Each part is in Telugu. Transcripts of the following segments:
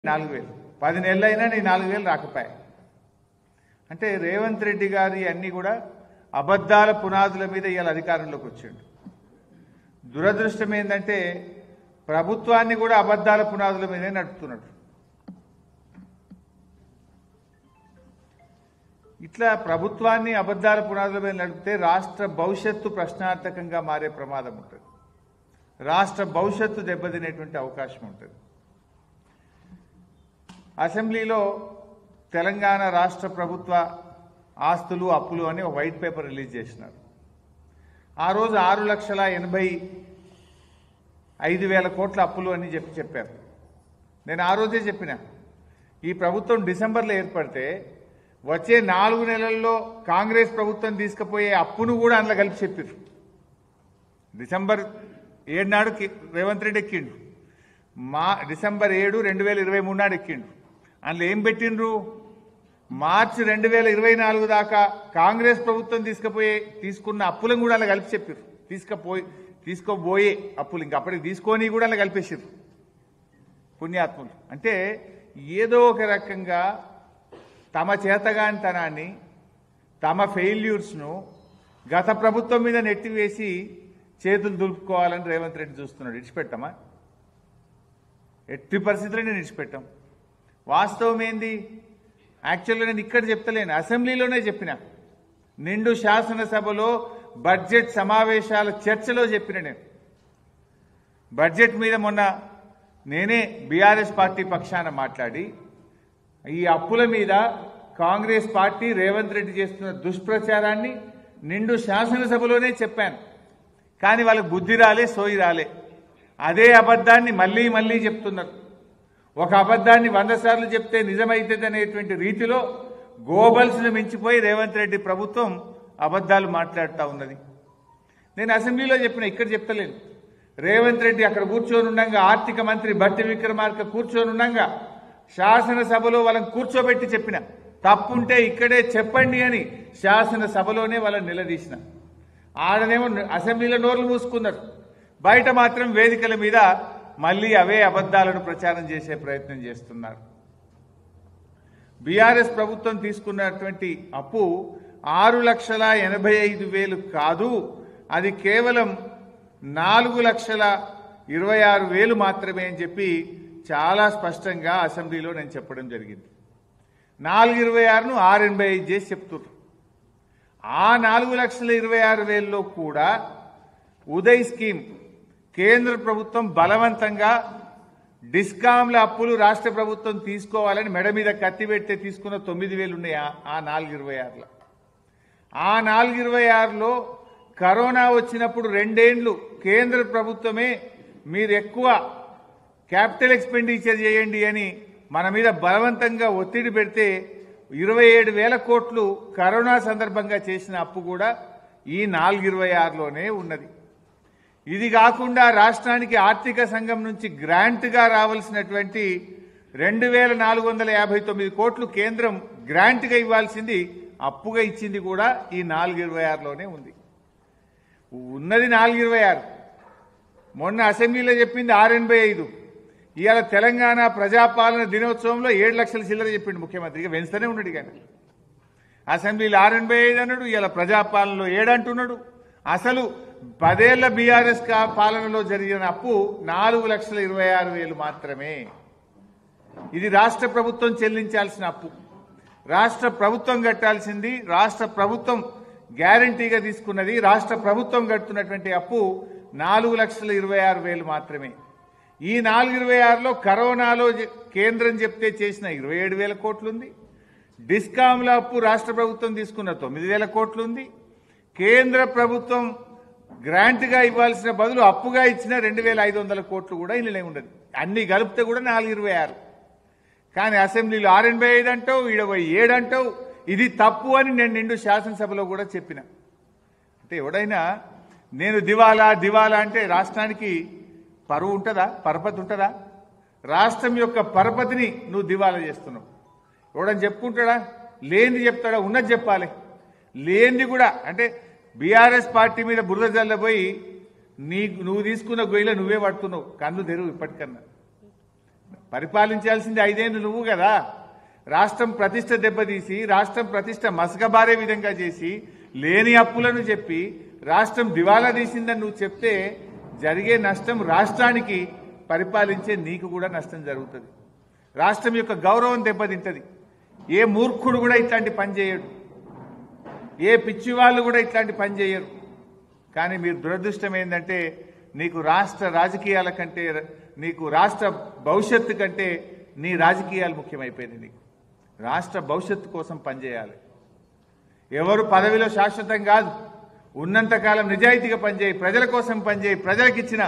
4000 10 నెలలైనా నీ 4000 రాకపోయా అంటే రేవంత్ రెడ్డి గారి అన్ని కూడా అబద్ధాల పునాదుల మీద ఇయాల అధికారంలోకి వచ్చిండు. దురదృష్టం ఏంటంటే ప్రభుత్వాన్ని కూడా అబద్ధాల పునాదుల మీదే నడుపుతున్నాడు. ఇట్లా ప్రభుత్వాన్ని అబద్ధాల పునాదుల మీద నడిపితే రాష్ట్ర భవిష్యత్తు ప్రశ్నార్థకంగా మారే ప్రమాదం ఉంటుంది. రాష్ట్ర భవిష్యత్తు దెబ్బతినేటువంటి అవకాశం ఉంటుంది. అసెంబ్లీలో తెలంగాణ రాష్ట్ర ప్రభుత్వ ఆస్తులు అప్పులు అని ఒక వైట్ పేపర్ రిలీజ్ చేసినారు. ఆ రోజు 6,85,000 కోట్ల అప్పులు అని చెప్పారు. నేను ఆ రోజే చెప్పిన ఈ ప్రభుత్వం డిసెంబర్లో ఏర్పడితే వచ్చే 4 నెలల్లో కాంగ్రెస్ ప్రభుత్వం తీసుకుపోయే అప్పును కూడా అందులో కలిపి చెప్పారు. డిసెంబర్ 7 నాడు రేవంత్ రెడ్డి ఎక్కిండు. డిసెంబర్ 7, 2023 నాడు ఎక్కిండు. అందులో ఏం పెట్టిండ్రు? మార్చి 2024 దాకా కాంగ్రెస్ ప్రభుత్వం తీసుకున్న అప్పులను కూడా అలా కలిపి చెప్పారు. తీసుకోబోయే అప్పులు ఇంకా అప్పటికి తీసుకొని కూడా అలా కలిపేసారు పుణ్యాత్ములు. అంటే ఏదో ఒక రకంగా తమ చేతగానితనాన్ని, తమ ఫెయిల్యూర్స్ను గత ప్రభుత్వం మీద నెట్టివేసి చేతులు దులుపుకోవాలని రేవంత్ రెడ్డి చూస్తున్నాడు. ఇడిచిపెట్టమా? ఎట్టి పరిస్థితుల్లో నేను ఇడిచిపెట్టాం. వాస్తవం ఏంది? యాక్చువల్గా నేను ఇక్కడ చెప్తలేను, అసెంబ్లీలోనే చెప్పిన. నిండు శాసనసభలో బడ్జెట్ సమావేశాల చర్చలో చెప్పిన. నేను బడ్జెట్ మీద మొన్న నేనే బీఆర్ఎస్ పార్టీ పక్షాన మాట్లాడి ఈ అప్పుల మీద కాంగ్రెస్ పార్టీ రేవంత్ రెడ్డి చేస్తున్న దుష్ప్రచారాన్ని నిండు శాసనసభలోనే చెప్పాను. కానీ వాళ్ళకి బుద్ధి రాలే, సోయి రాలే. అదే అబద్ధాన్ని మళ్లీ మళ్లీ చెప్తున్నారు. ఒక అబద్ధాన్ని 100 సార్లు చెప్తే నిజమైతుంది అనేటువంటి రీతిలో గోబల్స్ను మించిపోయి రేవంత్ రెడ్డి ప్రభుత్వం అబద్ధాలు మాట్లాడుతూ ఉన్నది. నేను అసెంబ్లీలో చెప్పిన, ఇక్కడ చెప్తలేను. రేవంత్ రెడ్డి అక్కడ కూర్చొని ఉండగా, ఆర్థిక మంత్రి బట్టి విక్రమార్క కూర్చొని ఉండగా శాసనసభలో వాళ్ళని కూర్చోబెట్టి చెప్పిన, తప్పుంటే ఇక్కడే చెప్పండి అని శాసనసభలోనే వాళ్ళని నిలదీసిన. ఆడనేమో అసెంబ్లీలో నోర్లు మూసుకున్నారు, బయట మాత్రం వేదికల మీద మళ్లీ అవే అబద్ధాలను ప్రచారం చేసే ప్రయత్నం చేస్తున్నారు. బీఆర్ఎస్ ప్రభుత్వం తీసుకున్నటువంటి అప్పు 6,85,000 కాదు, అది కేవలం 4,26,000 మాత్రమే అని చెప్పి చాలా స్పష్టంగా అసెంబ్లీలో నేను చెప్పడం జరిగింది. 4,26,000ను 6,85 చేసి చెప్తున్నారు. ఆ 4,26,000లో కూడా ఉదయ్ స్కీమ్ కేంద్ర ప్రభుత్వం బలవంతంగా డిస్కాంల అప్పులు రాష్ట్ర ప్రభుత్వం తీసుకోవాలని మెడ మీద కత్తి పెడితే తీసుకున్న 9,000 ఉన్నాయి ఆ 4,26లో. ఆ 4,26లో కరోనా వచ్చినప్పుడు 2 ఏళ్లు కేంద్ర ప్రభుత్వమే మీరు ఎక్కువ క్యాపిటల్ ఎక్స్పెండిచర్ చేయండి అని మన మీద బలవంతంగా ఒత్తిడి పెడితే 27,000 కోట్లు కరోనా సందర్భంగా చేసిన అప్పు కూడా ఈ 4,26లోనే ఉన్నది. ఇది కాకుండా రాష్ట్రానికి ఆర్థిక సంఘం నుంచి గ్రాంట్గా రావాల్సినటువంటి 2,459 కోట్లు కేంద్రం గ్రాంట్గా ఇవ్వాల్సింది అప్పుగా ఇచ్చింది కూడా ఈ 4,26లోనే ఉంది. ఉన్నది 4,26. మొన్న అసెంబ్లీలో చెప్పింది 6,85. ఇవాళ తెలంగాణ ప్రజాపాలన దినోత్సవంలో 7 లక్షల చిల్లర చెప్పిండు ముఖ్యమంత్రిగా. వెంచుతూనే ఉన్నాడు. కానీ అసెంబ్లీలో 6,85 అన్నాడు, ఇవాళ ప్రజాపాలనలో 7 అంటున్నాడు. అసలు 10 ఏళ్ల బీఆర్ఎస్ పాలనలో జరిగిన అప్పు 4,26,000 మాత్రమే. ఇది రాష్ట్ర ప్రభుత్వం చెల్లించాల్సిన అప్పు, రాష్ట్ర ప్రభుత్వం కట్టాల్సింది, రాష్ట్ర ప్రభుత్వం గ్యారంటీగా తీసుకున్నది. రాష్ట్ర ప్రభుత్వం కడుతున్నటువంటి అప్పు 4,26,000 మాత్రమే. ఈ 4,26లో కరోనాలో కేంద్రం చెప్తే చేసిన 27,000 కోట్లుంది. డిస్కాంల అప్పు రాష్ట్ర ప్రభుత్వం తీసుకున్న 9,000 కోట్లుంది. కేంద్ర ప్రభుత్వం గ్రాంట్గా ఇవ్వాల్సిన బదులు అప్పుగా ఇచ్చిన 2,500 కోట్లు కూడా ఇందులో ఉండదు. అన్ని కలిపితే కూడా 4,26. కానీ అసెంబ్లీలో 6,85 అంటావు, 7 అంటావు. ఇది తప్పు అని నేను నిండు శాసనసభలో కూడా చెప్పిన. అంటే ఎవడైనా నేను దివాలా అంటే రాష్ట్రానికి పరువు ఉంటుందా? పరపతి ఉంటుందా? రాష్ట్రం యొక్క పరపతిని నువ్వు దివాలా చేస్తున్నావు. ఎవడని చెప్పుకుంటాడా? లేనిది చెప్తాడా? ఉన్నది చెప్పాలి. లేనిది కూడా అంటే బీఆర్ఎస్ పార్టీ మీద బురద జల్లబోయి నువ్వు తీసుకున్న గొయ్యిలో నువ్వే పడుతున్నావు. కన్ను తెరువు ఇప్పటికన్నా. పరిపాలించాల్సింది 5 ఏళ్ళు నువ్వు కదా. రాష్ట్రం ప్రతిష్ట దెబ్బతీసి రాష్ట్రం ప్రతిష్ట మసకబారే విధంగా చేసి లేని అప్పులను చెప్పి రాష్ట్రం దివాలా తీసిందని నువ్వు చెప్తే జరిగే నష్టం రాష్ట్రానికి, పరిపాలించే నీకు కూడా నష్టం జరుగుతుంది. రాష్ట్రం యొక్క గౌరవం దెబ్బతింటది. ఏ మూర్ఖుడు కూడా ఇట్లాంటి పని చేయడు, ఏ పిచ్చి వాళ్ళు కూడా ఇట్లాంటి పని చేయరు. కానీ మీరు దురదృష్టం ఏంటంటే నీకు రాష్ట్ర రాజకీయాల కంటే, నీకు రాష్ట్ర భవిష్యత్తు కంటే నీ రాజకీయాలు ముఖ్యమైపోయింది. నీకు రాష్ట్ర భవిష్యత్తు కోసం పనిచేయాలి. ఎవరు పదవిలో శాశ్వతం కాదు. ఉన్నంతకాలం నిజాయితీగా పనిచేయి, ప్రజల కోసం పనిచేయి, ప్రజలకు ఇచ్చిన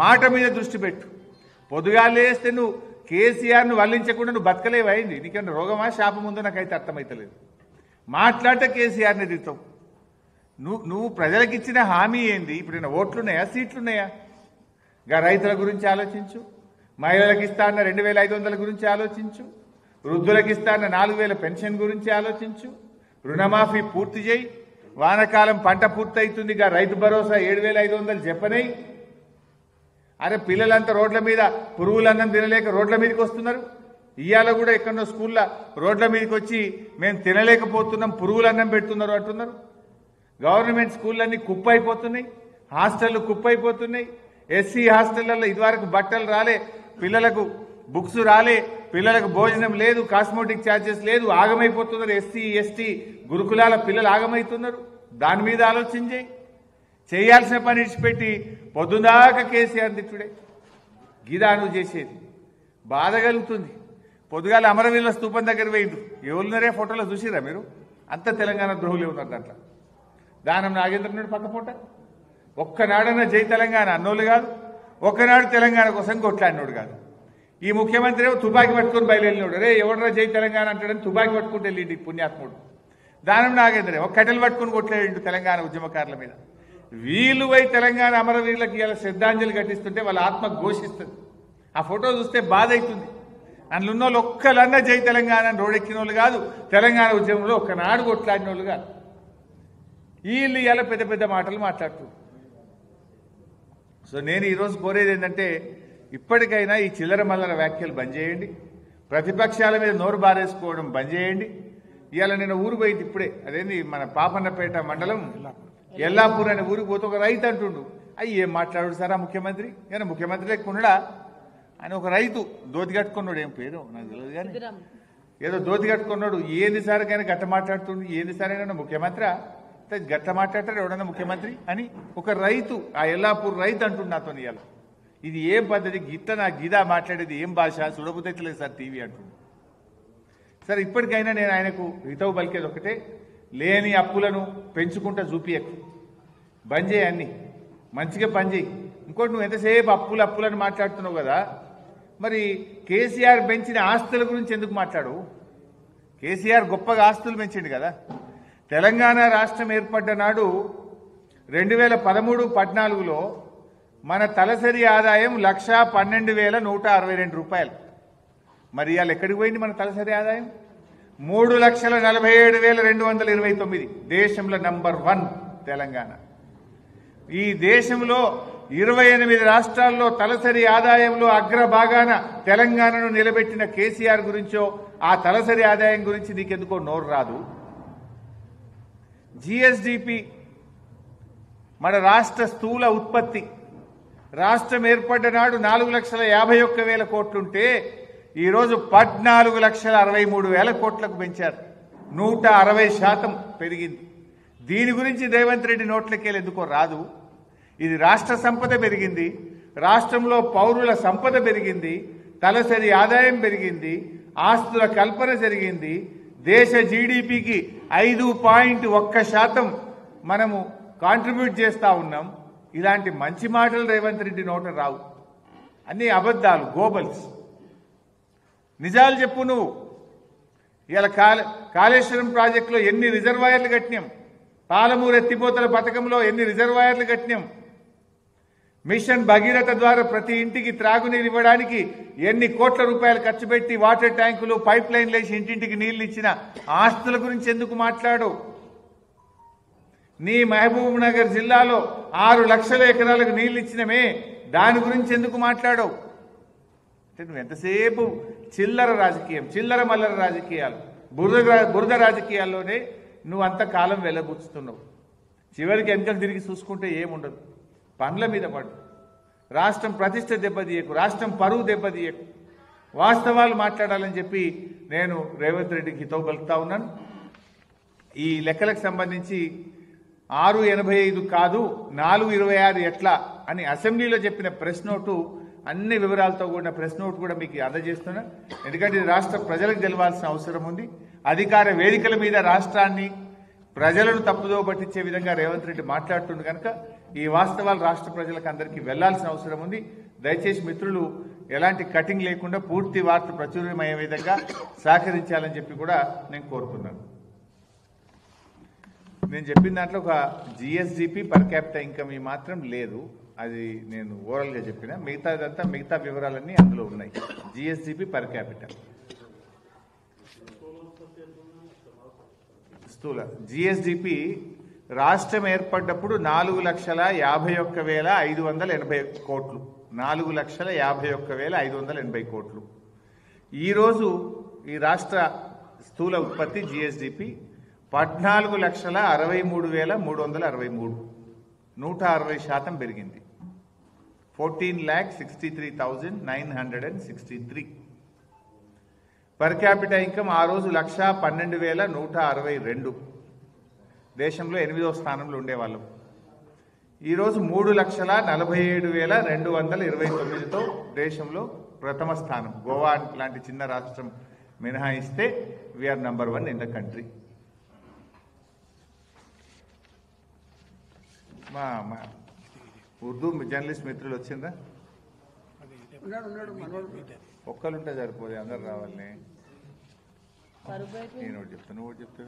మాట మీద దృష్టి పెట్టు. పొద్దుగాలేస్తే నువ్వు కేసీఆర్ను వల్లించకుండా నువ్వు బతకలేవైంది. నీకేమన్నా రోగమా శాపం ఉందో నాకైతే అర్థమవుతలేదు. మాట్లాడితే కేసీఆర్ని తిడతావు. నువ్వు ప్రజలకు ఇచ్చిన హామీ ఏంది? ఇప్పుడు ఓట్లున్నాయా, సీట్లున్నాయా? గా రైతుల గురించి ఆలోచించు, మహిళలకు ఇస్తా అన్న 2500 గురించి ఆలోచించు, వృద్ధులకు ఇస్తా అన్న 4000 పెన్షన్ గురించి ఆలోచించు, రుణమాఫీ పూర్తి చేయి, వానకాలం పంట పూర్తవుతుంది గా రైతు భరోసా 7500 చెప్పనై. అరే పిల్లలంతా రోడ్ల మీద పురుగులన్నం తినలేక రోడ్ల మీదకి వస్తున్నారు. ఇవాళ కూడా ఎక్కడో స్కూల్లో రోడ్ల మీదకి వచ్చి మేము తినలేకపోతున్నాం, పురుగులన్నం పెడుతున్నారు అంటున్నారు. గవర్నమెంట్ స్కూళ్ళన్నీ కుప్పైపోతున్నాయి, హాస్టళ్లు కుప్పైపోతున్నాయి. ఎస్సీ హాస్టళ్లలో ఇదివరకు బట్టలు రాలే, పిల్లలకు బుక్స్ రాలే, పిల్లలకు భోజనం లేదు, కాస్మోటిక్ ఛార్జెస్ లేదు, ఆగమైపోతున్నారు. ఎస్సీ ఎస్టీ గురుకులాల పిల్లలు ఆగమవుతున్నారు. దాని మీద ఆలోచించి చేయాల్సిన పని ఇచ్చిపెట్టి పొద్దుదాకా కేసీఆర్ తిట్టుడే గిదా నువ్వు చేసేది. బాధ కలుగుతుంది. పొద్దుగాల అమరవీరుల స్తూపం దగ్గర వేయండు. ఎవరున్నారే ఫోటోలో చూసిరా మీరు? అంత తెలంగాణ ద్రోహులే ఉన్నారు దాంట్లో. దానం నాగేంద్రనాడు పక్కపోట ఒక్కనాడన్నా జై తెలంగాణ అన్నోళ్ళు కాదు, ఒక్కనాడు తెలంగాణ కోసం కొట్లాడినోడు కాదు. ఈ ముఖ్యమంత్రి ఏమో తుపాకీ పట్టుకొని బయలుదేరినాడు. రే ఎవడరా జై తెలంగాణ అంటాడని తుపాకీ పట్టుకుంటూ వెళ్ళిండి పుణ్యాత్ముడు. దానం నాగేంద్రే ఒక కట్టెలు పట్టుకుని కొట్లాడిండు తెలంగాణ ఉద్యమకారుల మీద. వీళ్ళు పోయి తెలంగాణ అమరవీరులకు ఇలా శ్రద్ధాంజలి ఘటిస్తుంటే వాళ్ళ ఆత్మ ఘోషిస్తుంది. ఆ ఫోటో చూస్తే బాధ అవుతుంది. అందులో ఉన్న వాళ్ళు ఒక్కలన్నా జై తెలంగాణ అని రోడెక్కిన వాళ్ళు కాదు, తెలంగాణ ఉద్యమంలో ఒక్కనాడు కొట్లాడిన వాళ్ళు కాదు. వీళ్ళు ఇలా పెద్ద పెద్ద మాటలు మాట్లాడుతున్నారు. సో నేను ఈరోజు కోరేది ఏంటంటే ఇప్పటికైనా ఈ చిల్లర మల్లర వ్యాఖ్యలు బంద్ చేయండి. ప్రతిపక్షాల మీద నోరు బారేసుకోవడం బంద్ చేయండి. ఇవాళ నేను ఊరు పోయింది ఇప్పుడే, అదేంది మన పాపన్నపేట మండలం ఎల్లాపూర్ అనే ఊరికి పోతే ఒక రైతు అంటుండు, అయ్యి ఏం మాట్లాడు సార్ ఆ ముఖ్యమంత్రి? ఏమైనా ముఖ్యమంత్రి లేకుండా ఆయన ఒక రైతు దోతి కట్టుకున్నాడు, ఏం పేరు నాకు తెలియదు కానీ ఏదో దోతి కట్టుకున్నాడు. ఏంది సార్ కానీ గట్ట మాట్లాడుతుండు, ఏంది సార్ అయినా ముఖ్యమంత్రి గట్ట మాట్లాడతాడు ఎవడన్నా ముఖ్యమంత్రి అని ఒక రైతు, ఆ ఎల్లాపూర్ రైతు అంటుండు నాతో. ఇవాళ ఇది ఏం పద్ధతి? గిట్ట నా గిదా మాట్లాడేది ఏం భాష? సుడబుతలేదు సార్ టీవీ అంటుండు. సరే ఇప్పటికైనా నేను ఆయనకు హితవు పలికేది ఒకటే, లేని అప్పులను పెంచుకుంటా చూపియకు, బంద్ చేయి, అన్ని మంచిగా పని చేయి. ఇంకోటి నువ్వు ఎంతసేపు అప్పులను మాట్లాడుతున్నావు కదా, మరి కేసీఆర్ పెంచిన ఆస్తుల గురించి ఎందుకు మాట్లాడు? కేసీఆర్ గొప్పగా ఆస్తులు పెంచిండు కదా. తెలంగాణ రాష్ట్రం ఏర్పడ్డ నాడు 2013-14లో మన తలసరి ఆదాయం 1,12,162 రూపాయలు. మరి ఇవాళ ఎక్కడికి పోయింది మన తలసరి ఆదాయం? 3,47,229. దేశంలో నంబర్ 1 తెలంగాణ. ఈ దేశంలో 28 రాష్ట్రాల్లో తలసరి ఆదాయంలో అగ్రభాగాన తెలంగాణను నిలబెట్టిన కేసీఆర్ గురించో ఆ తలసరి ఆదాయం గురించి నీకెందుకో నోరు రాదు. జిఎస్డిపి మన రాష్ట్ర స్థూల ఉత్పత్తి రాష్ట్రం ఏర్పడ్డ నాడు 4,51,000 కోట్లుంటే ఈరోజు 14,63,000 కోట్లకు పెంచారు. 160% పెరిగింది. దీని గురించి రేవంత్ రెడ్డి నోట్లకెళ్ళి ఎందుకో రాదు. ఇది రాష్ట్ర సంపద పెరిగింది, రాష్ట్రంలో పౌరుల సంపద పెరిగింది, తలసరి ఆదాయం పెరిగింది, ఆస్తుల కల్పన జరిగింది, దేశ జీడిపికి 5.1% మనము కాంట్రిబ్యూట్ చేస్తా ఉన్నాం. ఇలాంటి మంచి మాటలు రేవంత్ రెడ్డి నోట రావు. అన్ని అబద్ధాలు, గోబల్స్. నిజాలు చెప్పు నువ్వు. ఇలా కాళేశ్వరం ప్రాజెక్టులో ఎన్ని రిజర్వాయర్లు కట్టినాం, పాలమూరు ఎత్తిపోతల పథకంలో ఎన్ని రిజర్వాయర్లు కట్టినాం, మిషన్ భగీరథ ద్వారా ప్రతి ఇంటికి త్రాగునీరు ఇవ్వడానికి ఎన్ని కోట్ల రూపాయలు ఖర్చు పెట్టి వాటర్ ట్యాంకులు, పైప్ లైన్లు వేసి ఇంటింటికి నీళ్లు ఇచ్చిన ఆస్తుల గురించి ఎందుకు మాట్లాడు? నీ మహబూబ్ నగర్ జిల్లాలో 6 లక్షల ఎకరాలకు నీళ్లు ఇచ్చినమే, దాని గురించి ఎందుకు మాట్లాడవు? అంటే నువ్వు ఎంతసేపు చిల్లర రాజకీయం, చిల్లర మల్లర రాజకీయాలు, బురద రాజకీయాల్లోనే నువ్వు అంతకాలం వెళ్ళబుచ్చుతున్నావు. చివరికి వెనుకకు తిరిగి చూసుకుంటే ఏముండదు. పనుల మీద పడు. రాష్ట్రం ప్రతిష్ట దెబ్బతీయకు, రాష్ట్రం పరువు దెబ్బతీయకు. వాస్తవాలు మాట్లాడాలని చెప్పి నేను రేవంత్ రెడ్డికి హితవు పలుకుతా ఉన్నాను. ఈ లెక్కలకు సంబంధించి 685 కాదు 426 ఎట్లా అని అసెంబ్లీలో చెప్పిన ప్రెస్ నోటు, అన్ని వివరాలతో కూడిన ప్రెస్ నోట్ కూడా మీకు అందజేస్తున్నా. ఎందుకంటే ఇది రాష్ట్ర ప్రజలకు తెలవాల్సిన అవసరం ఉంది. అధికార వేదికల మీద రాష్ట్రాన్ని, ప్రజలను తప్పుదో పట్టించే విధంగా రేవంత్ రెడ్డి మాట్లాడుతుంది కనుక ఈ వాస్తవాలు రాష్ట్ర ప్రజలకు అందరికీ వెళ్లాల్సిన అవసరం ఉంది. దయచేసి మిత్రులు ఎలాంటి కటింగ్ లేకుండా పూర్తి వార్త ప్రచురణమయ్యే విధంగా సహకరించాలని చెప్పి కూడా నేను కోరుతున్నాను. నేను చెప్పిన దాంట్లో ఒక జిఎస్డిపి పర్ క్యాపిటల్ ఇన్కమ్ ఈ మాత్రం లేదు, అది నేను ఓవరాల్గా చెప్పిన. మిగతా వివరాలన్నీ అందులో ఉన్నాయి. జిఎస్డిపి పర్ క్యాపిటల్ స్థూల జిఎస్డిపి రాష్ట్రం ఏర్పడ్డప్పుడు 4,51,580 కోట్లు. 4,51,580 కోట్లు. ఈరోజు ఈ రాష్ట్ర స్థూల ఉత్పత్తి జిఎస్డిపి 14,63,363, 160% పెరిగింది. 14,63,963. పర్ క్యాపిటల్ ఇన్కమ్ ఆ రోజు 1,12,162, దేశంలో 8వ స్థానంలో ఉండేవాళ్ళం. ఈరోజు 3,47,229తో దేశంలో ప్రథమ స్థానం. గోవా లాంటి చిన్న రాష్ట్రం మినహాయిస్తే we're number 1 in the country. మా ఉర్దూ జర్నలిస్ట్ మిత్రులు వచ్చిందా? ఒక్కరుంటే సరిపోదు, అందరు రావాలి. నేను ఒకటి చెప్తాను, నువ్వు ఒకటి చెప్తావు.